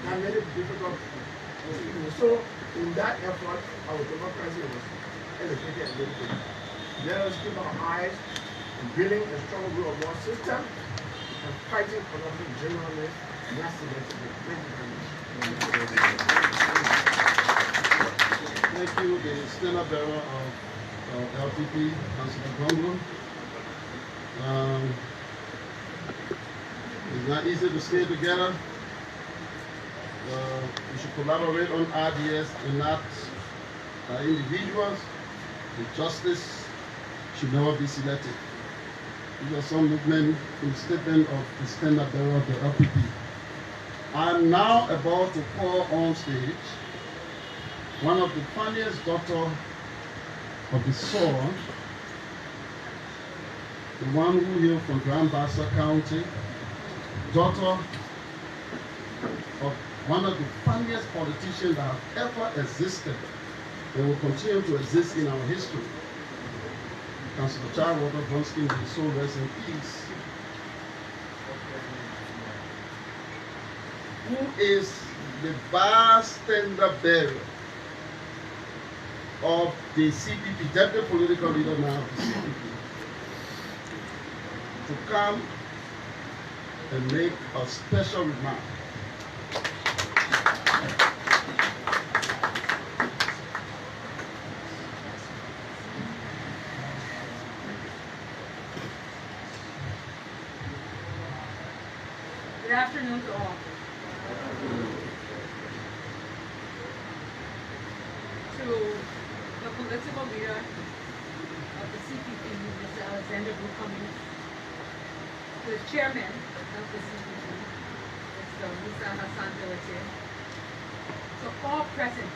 that made it difficult. So in that effort, our democracy was elevated a little bit. Let us keep our eyes on building a strong rule of law system and fighting corruption generally. And that's the way to do it. Thank you very much. Thank you, the standard bearer of LPP, Councilor Gongo. It's not easy to stay together. We should collaborate on ideas and not individuals. The justice should never be selected. These are some movement in statement of the standard bearer of the LPP. I'm now about to call on stage one of the funniest daughter of the soil, the one who hails from Grand Bassa County, daughter of one of the funniest politicians that have ever existed and will continue to exist in our history. Councilor Charles Robert Bonskin, may his soul rest in peace. Who is the vast standard bearer of the CPP, deputy political leader now of the CPP, to come and make a special remark. Good afternoon to all. To the political leader of the CPP, Mr. Alexander Blue Cummings, to the chairman of the CPP, Mr. Musa Hassan Delete, to all present,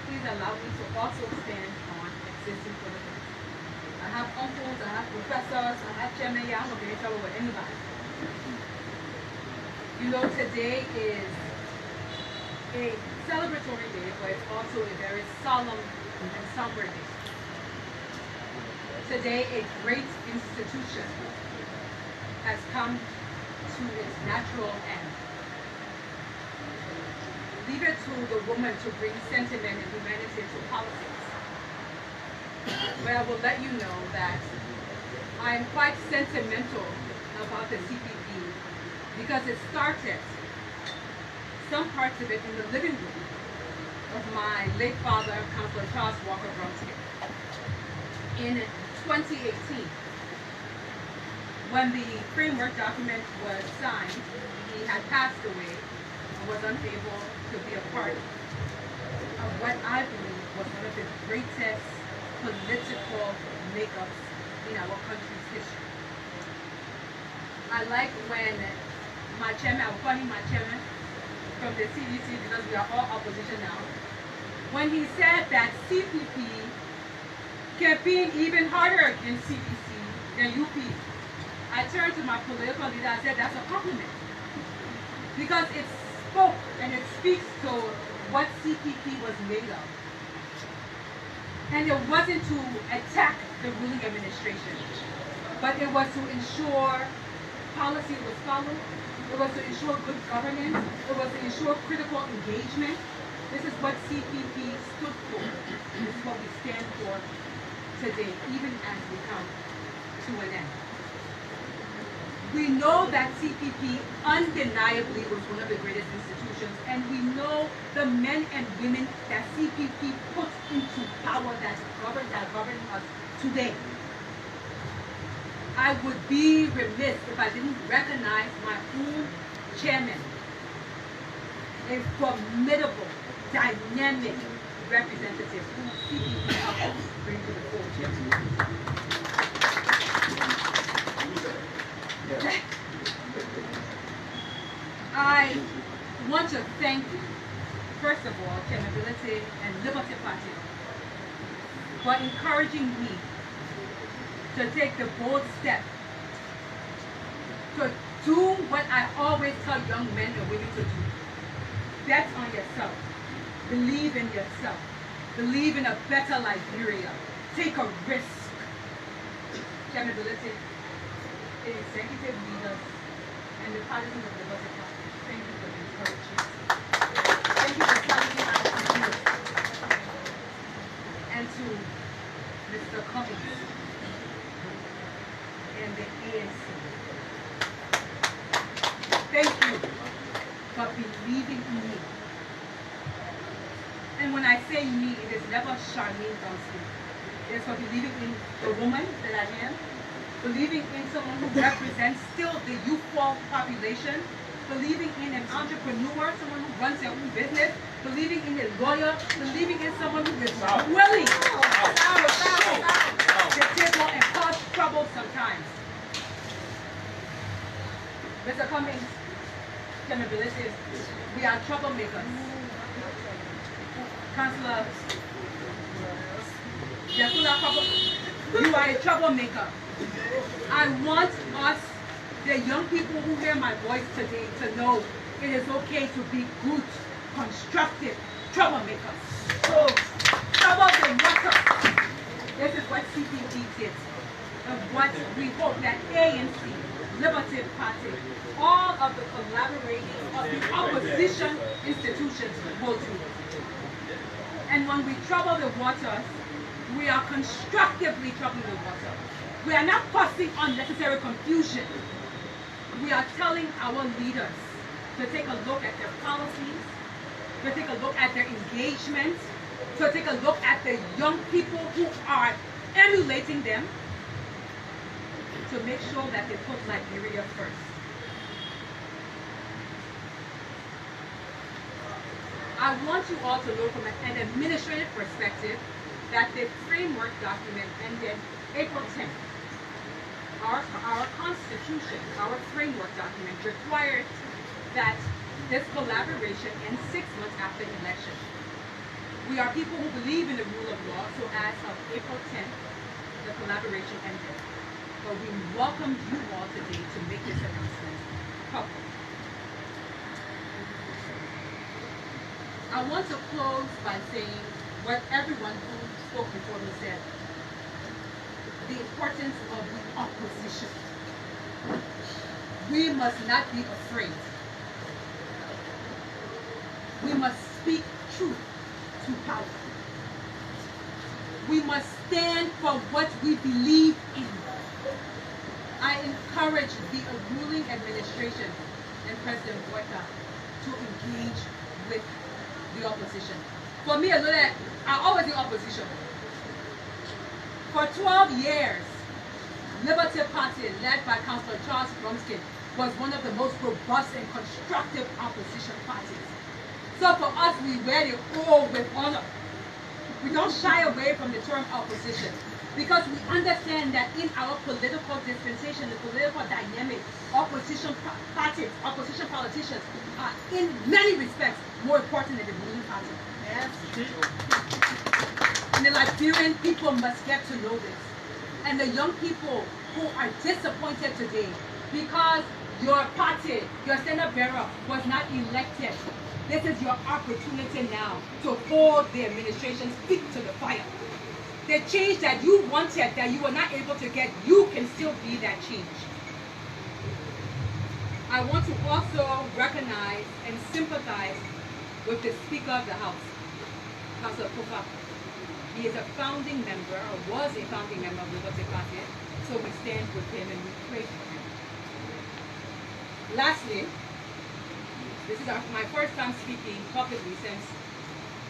please allow me to also stand on existing protocols. I have uncles, I have professors, I have chairman here. I'm not getting in trouble with anybody. You know, today is a celebratory day, but it's also a very solemn and somber day. Today, a great institution has come to its natural end. Leave it to the woman to bring sentiment and humanity to politics. But I will let you know that I am quite sentimental about the CPP because it started, some parts of it, in the living room of my late father, Councilor Charles Walker Brumskin. In 2018, when the framework document was signed, he had passed away and was unable to be a part of what I believe was one of the greatest political makeups in our country's history. I like when my chairman, I will call him my chairman, from the CDC because we are all opposition now, when he said that CPP campaigned even harder in CDC than UP, I turned to my political leader and said that's a compliment because it spoke and it speaks to what CPP was made of. And it wasn't to attack the ruling administration, but it was to ensure policy was followed. It was to ensure good governance. It was to ensure critical engagement. This is what CPP stood for. This is what we stand for today, even as we come to an end. We know that CPP undeniably was one of the greatest institutions, and we know the men and women that CPP puts into power that govern us today. I would be remiss if I didn't recognize my own chairman, a formidable, dynamic representative who CPP helped bring to the fore. I want to thank, first of all, Chairmanability and Liberty Party for encouraging me to take the bold step to do what I always tell young men and women to do. Bet on yourself. Believe in yourself. Believe in a better Liberia. Take a risk. Chairmanability, the executive leaders, and the partisans of the Liberty Party, thank you for the encouragement. Thank you for telling me how to do it. And to Mr. Cummings and the ANC, thank you for believing in me. And when I say me, it is never Charlene Dunsky. It is for believing in the woman that I am, believing in someone who represents still the youthful population, believing in an entrepreneur, someone who runs their own business, believing in a lawyer, believing in someone who is willing to shake the table and cause trouble sometimes. Mr. Cummings, Chairmanability, we are troublemakers. Councillor, you are a troublemaker. I want us, the young people who hear my voice today, to know it is okay to be good, constructive troublemakers. So, trouble the water. This is what CPP did. And what we hope that ANC, Liberty Party, all of the collaborating of the opposition institutions will do. And when we trouble the waters, we are constructively troubling the water. We are not causing unnecessary confusion. We are telling our leaders to take a look at their policies, to take a look at their engagement, to take a look at the young people who are emulating them, to make sure that they put Liberia first. I want you all to know from an administrative perspective that the framework document ended April 10th. Our constitution, our framework document required that this collaboration ends 6 months after the election. We are people who believe in the rule of law, so as of April 10th, the collaboration ended. But we welcome you all today to make this announcement public. I want to close by saying what everyone who spoke before me said. The importance of the opposition. We must not be afraid. We must speak truth to power. We must stand for what we believe in. I encourage the ruling administration and President Boyka to engage with the opposition. For me, I always the opposition. For 12 years, Liberty Party, led by Councillor Charles Bromskin, was one of the most robust and constructive opposition parties. So for us, we wear the O with honor. We don't shy away from the term opposition because we understand that in our political dispensation, the political dynamic, opposition parties, opposition politicians are in many respects more important than the ruling party. Yes. And the Liberian people must get to know this. And the young people who are disappointed today because your party, your standard bearer was not elected. This is your opportunity now to hold the administration's feet to the fire. The change that you wanted, that you were not able to get, you can still be that change. I want to also recognize and sympathize with the Speaker of the House, Councilor Kufa. He is a founding member, or was a founding member of Liberty Party, so we stand with him and we pray for him. Lastly, this is my first time speaking publicly since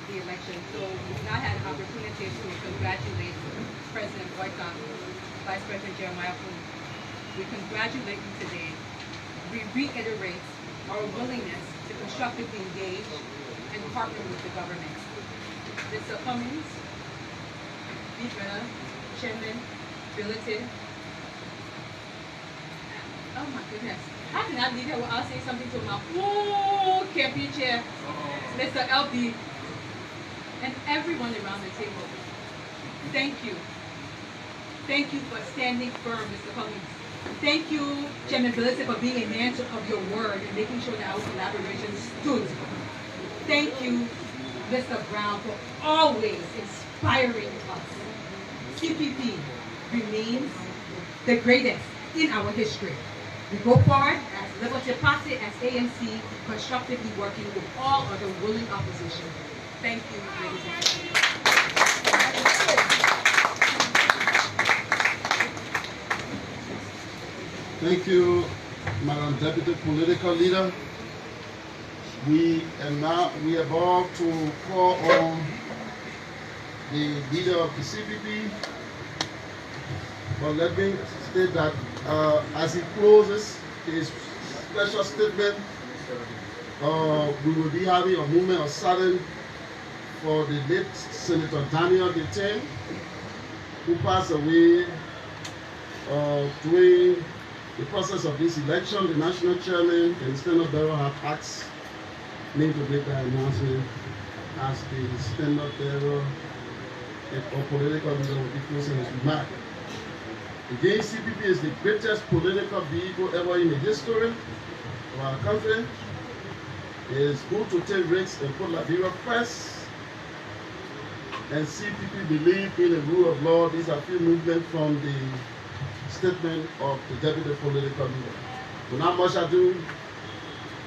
the election, so we've not had an opportunity to congratulate President Boycott, Vice President Jeremiah Poon. We congratulate you today. We reiterate our willingness to constructively engage and partner with the government. Mr. Cummings, Speaker, Chairman, Billeted. Oh my goodness. How can I leave here without saying something to my KP chair, Mr. LB, and everyone around the table? Thank you. Thank you for standing firm, Mr. Cummings. Thank you, Chairman Billeted, for being a man of your word and making sure that our collaboration stood. Thank you, Mr. Brown, for always inspiring us. CPP remains the greatest in our history. We go forward as Liberty Party, as ANC, constructively working with all other willing opposition. Thank you, ladies and gentlemen. Thank you, Madam Deputy Political Leader. We are about to call on the leader of the CPP. But let me state that as he closes his special statement, we will be having a moment of silence for the late Senator Daniel Detain, who passed away during the process of this election. The national chairman and Standard Bearer have asked me to make that announcement as the Standard Bearer or political leader will be closing his remark. Again, CPP is the greatest political vehicle ever in the history of our country. It is good to take risks and put Liberia first. And CPP believe in the rule of law. These are few movements from the statement of the deputy political leader. Without much ado,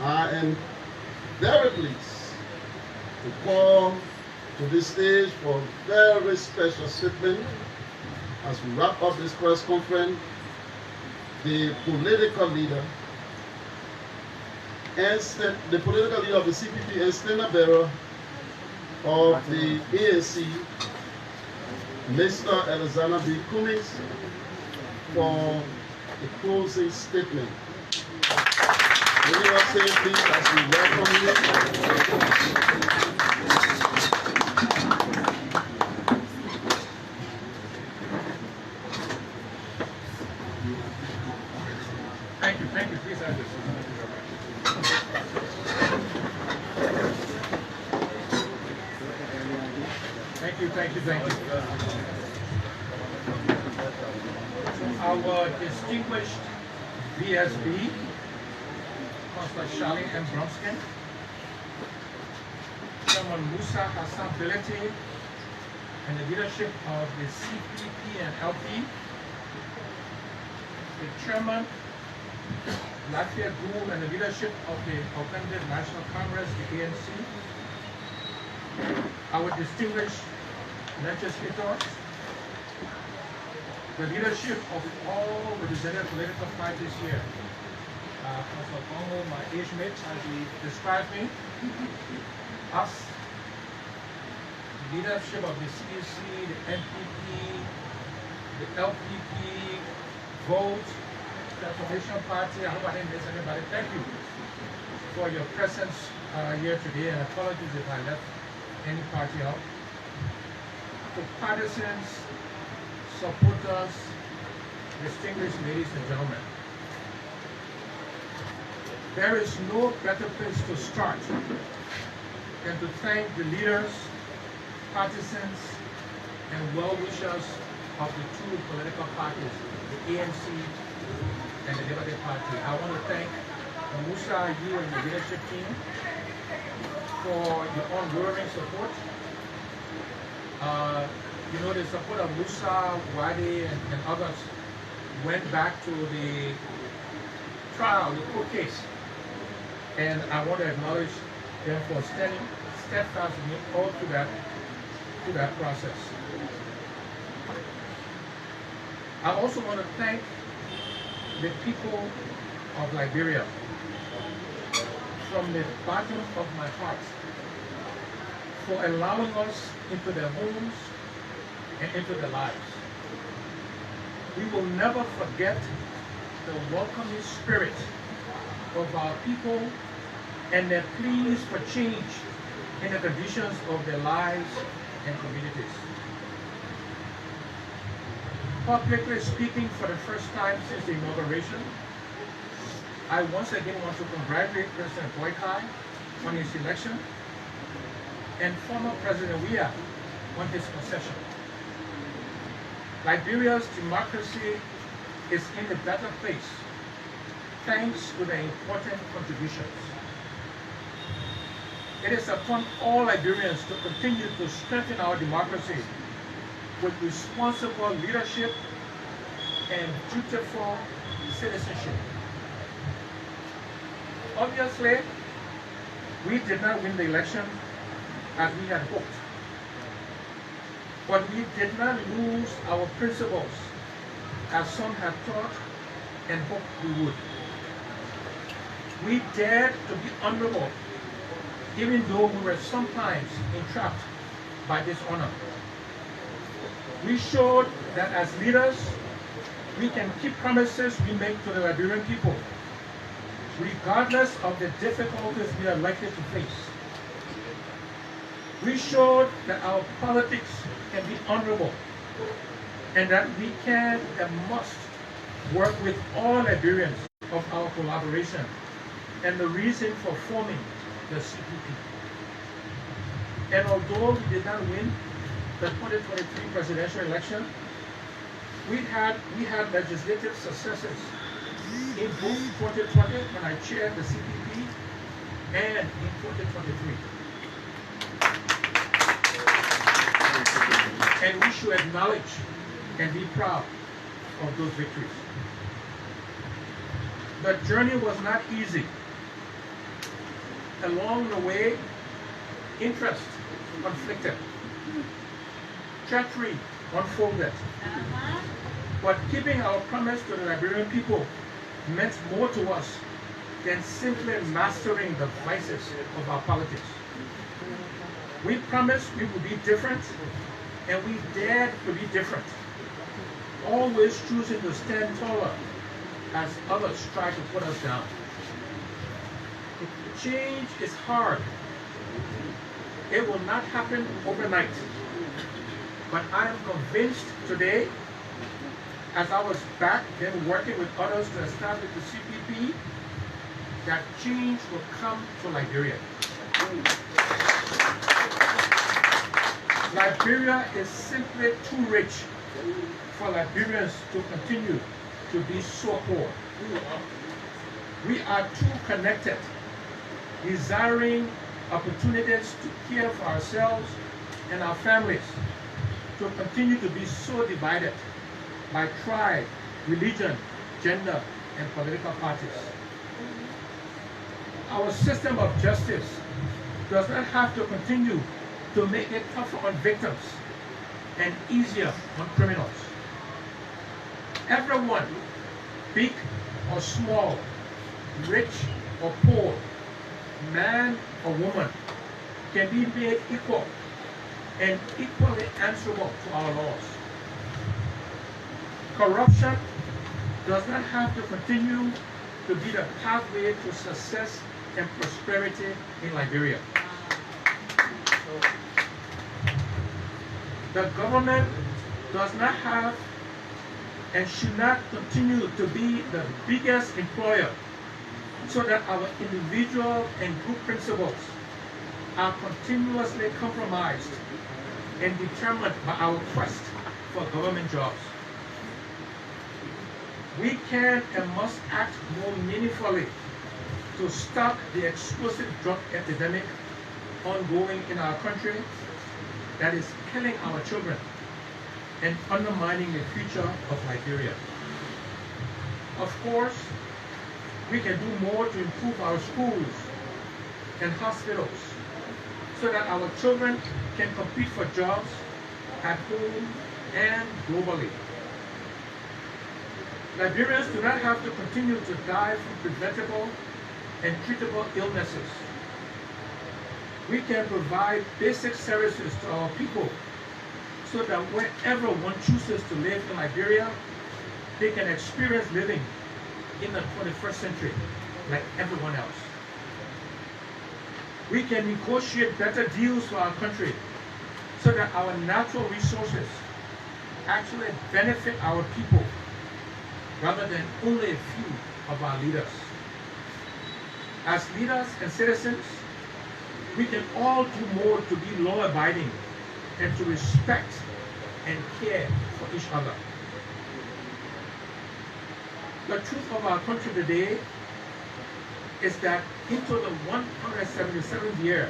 I am very pleased to call to this stage for a very special statement as we wrap up this press conference, the political leader and the political leader of the CPP and standard bearer of the ANC, Mr. Alexander B. Cummings, for the closing statement. Will you all say please as we welcome you? Thank you. Please have this. Thank you. Our distinguished VSB, Councilor Charlene M. Bromskin, Chairman Musa Hassan Billete, and the leadership of the CPP and LP, the Chairman Lafayette Gould and the leadership of the Alternative National Congress, the ANC, our distinguished legislators, the leadership of all representative political parties here. Councilor Congo, my age mate, as he described me, us, the leadership of the CDC, the NPP, the LPP, Vote, Transformation Party. I hope I didn't miss anybody. Thank you for your presence here today, and apologies if I left any party out. To partisans, supporters, distinguished ladies and gentlemen, there is no better place to start than to thank the leaders, partisans, and well-wishers of the two political parties, the ANC and the Liberty Party. I want to thank Musa, you and the leadership team for your unwavering support. you know, the support of Musa, Wadi, and others went back to the trial, the court case. And I want to acknowledge them for standing steadfastly all through that process. I also want to thank the people of Liberia from the bottom of my heart for allowing us into their homes and into their lives. We will never forget the welcoming spirit of our people and their pleas for change in the conditions of their lives and communities. Publicly speaking for the first time since the inauguration, I once again want to congratulate President Boykai on his election and former President Weah on his concession. Liberia's democracy is in a better place thanks to their important contributions. It is upon all Liberians to continue to strengthen our democracy with responsible leadership and dutiful citizenship. Obviously, we did not win the election as we had hoped, but we did not lose our principles as some had thought and hoped we would. We dared to be honorable, even though we were sometimes entrapped by dishonor. We showed that as leaders, we can keep promises we make to the Liberian people, regardless of the difficulties we are likely to face. We showed that our politics can be honorable and that we can and must work with all Liberians of our collaboration and the reason for forming the CPP. And although we did not win the 2023 presidential election, we had legislative successes in both 2020 when I chaired the CPP and in 2023. And we should acknowledge and be proud of those victories. The journey was not easy. Along the way, interest conflicted. Treachery unfolded. But keeping our promise to the Liberian people meant more to us than simply mastering the vices of our politics. We promised we would be different, and we dared to be different, always choosing to stand taller as others try to put us down. Change is hard. It will not happen overnight. But I am convinced today, as I was back then working with others to establish the CPP, that change will come to Liberia. Liberia is simply too rich for Liberians to continue to be so poor. We are too connected, desiring opportunities to care for ourselves and our families, to continue to be so divided by tribe, religion, gender, and political parties. Our system of justice does not have to continue to make it tougher on victims and easier on criminals. Everyone, big or small, rich or poor, man or woman, can be made equal and equally answerable to our laws. Corruption does not have to continue to be the pathway to success and prosperity in Liberia. The government does not have and should not continue to be the biggest employer, so that our individual and group principles are continuously compromised and determined by our quest for government jobs. We can and must act more meaningfully to stop the explosive drug epidemic ongoing in our country that is killing our children and undermining the future of Liberia. Of course, we can do more to improve our schools and hospitals so that our children can compete for jobs at home and globally. Liberians do not have to continue to die from preventable and treatable illnesses. We can provide basic services to our people so that wherever one chooses to live in Liberia, they can experience living in the 21st century like everyone else. We can negotiate better deals for our country so that our natural resources actually benefit our people rather than only a few of our leaders. As leaders and citizens, we can all do more to be law-abiding and to respect and care for each other. The truth of our country today is that into the 177th year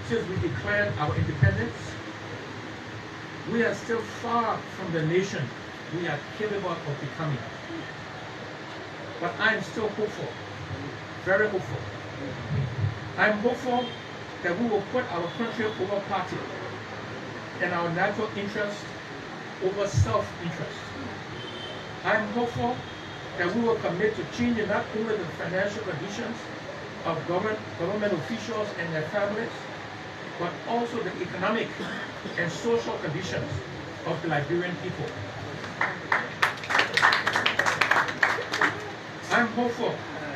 since we declared our independence, we are still far from the nation we are capable of becoming. But I am still hopeful, very hopeful. I am hopeful that we will put our country over party and our natural interest over self-interest. I am hopeful that we will commit to changing not only the financial conditions of government officials and their families, but also the economic and social conditions of the Liberian people. I'm hopeful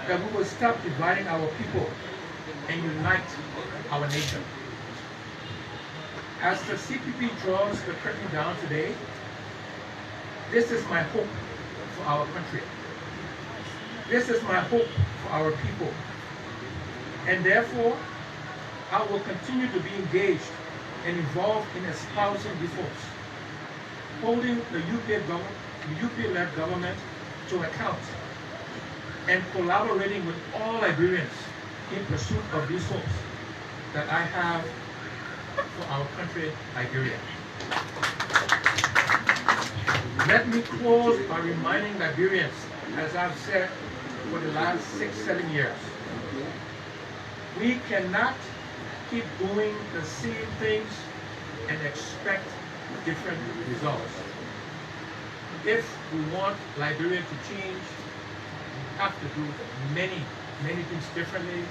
that we will stop dividing our people and unite our nation. As the CPP draws the curtain down today, this is my hope for our country. This is my hope for our people. And therefore, I will continue to be engaged and involved in espousing these hopes, holding the UPA-led government to account, and collaborating with all Liberians in pursuit of these hopes that I have for our country, Liberia. Let me close by reminding Liberians, as I've said for the last 6-7 years, we cannot keep doing the same things and expect different results. If we want Liberia to change, we have to do many things differently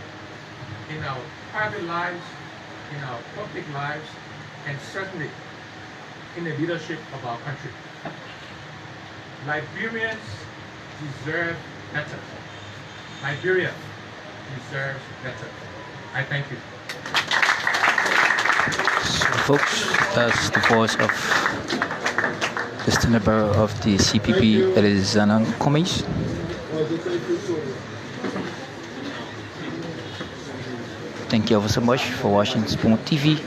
in our private lives, in our public lives, and certainly in the leadership of our country. Liberians deserve better. Liberia deserves better. I thank you. So folks, that's the voice of the standard bearer of the CPP, Elizana Komis. Thank you ever so much for watching Spoon TV.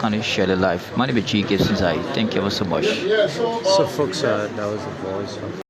Can you share the live? My name is G. Gibson Zai. Thank you ever so much. So folks, that was the voice of